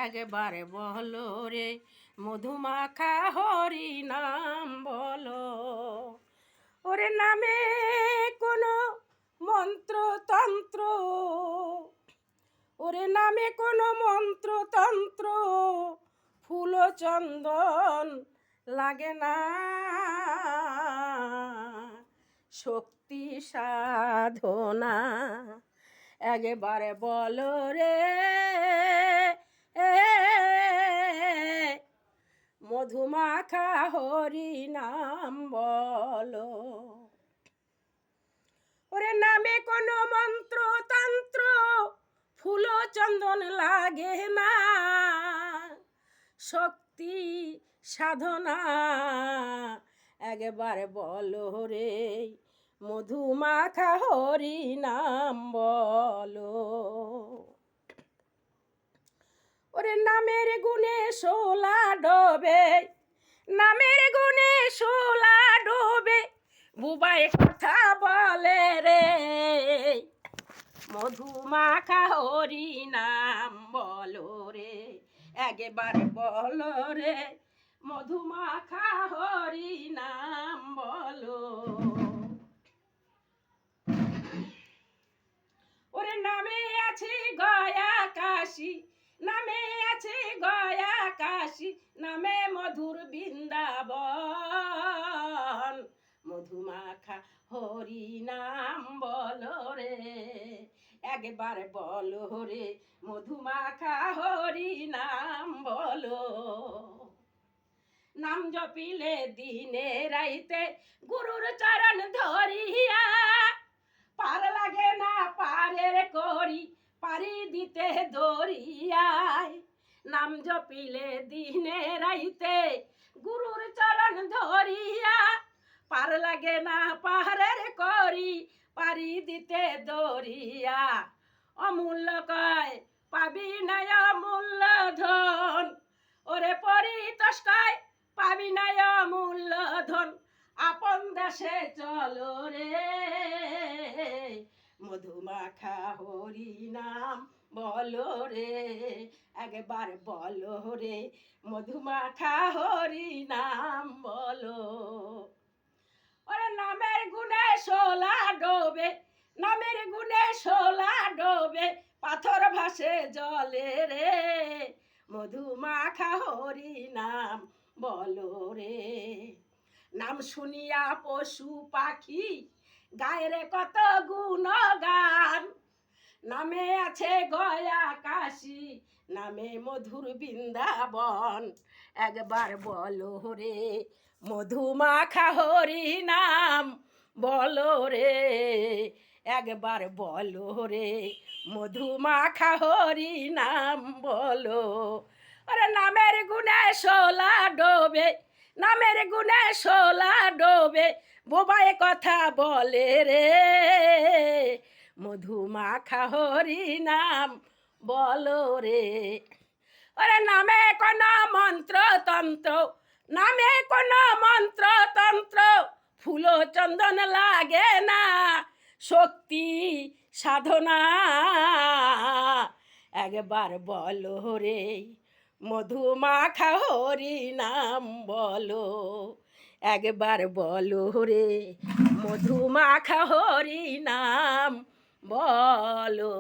একবারে বলো রে মধুমাখা হরি নাম বলো। ওরে নামে কোনো মন্ত্রতন্ত্র, ওরে নামে কোনো মন্ত্রতন্ত্র ফুল চন্দন লাগে না, শক্তি সাধনা একবারে বলো রে মধুমাখা হরি নাম বলো। ওরে নামে কোনো মন্ত্রতন্ত্র ফুল চন্দন লাগে না, শক্তি সাধনা একবার বলো রে মধুমাখা হরি নাম বলো। ওরে নামের গুণে সোলা ডোবে, নামের গুণে সোলা ডোবে, বুবাই কথা বলে রে মধুমাখা হরি নাম বলো রে, একবার বলো রে মধুমাখা হরি নাম বলো। ওরে নামে আছে গয়া কাশী, নামে আছে গয়া কাশী, নামে মধুর বৃন্দাবন, মধুমাখা হরি নাম বলো রে, একবার বলো রে মধুমাখা হরি নাম বলো। নাম জপিলে দিনে রাইতে গুরুর চরণ ধরিয়া, পার লাগে না পারের করি পারি দিতে দরিয়ায়, নাম জপিলে দিনে রাইতে গুরুর চরণ ধরিয়া, পার লাগে না পাহাড়ের করি পারি দিতে দরিয়া, অমূল্য কয় পাবি না অমূল্য ধন, ওরে পরিতোষ পাবি না অমূল্য ধন, আপন দেশে চলো রে মধুমাখা হরি নাম বলো রে, একবার বলো রে মধুমাখা হরি নাম বলো। ওরে নামের গুণে সোলা ডোবে, নামের গুণে সোলা ডোবে, পাথর ভাসে জলে রে মধুমাখা হরি নাম বলো রে। নাম শুনিয়া পশু পাখি গায়ের কত গুণগান, নামে আছে গয়া কাশী, নামে মধুর বৃন্দাবন, একবার বলো রে মধুমাখা হরি নাম বলো রে, একবার বলো রে মধুমাখা হরি নাম বলো। ওরে নামের গুণে সোলা ডোবে, নামের গুণে সোলা ডোবে, বোবায় কথা বলে রে মধুমাখা হরি নাম বলো রে। ওরে নামে কোনো মন্ত্রতন্ত্র, নামে কোনো মন্ত্রতন্ত্র ফুল চন্দন লাগে না, শক্তি সাধনা একবার বলো রে মধুমাখা হরি নাম বলো, একবার বলো রে মধুমাখা হরি নাম বলো।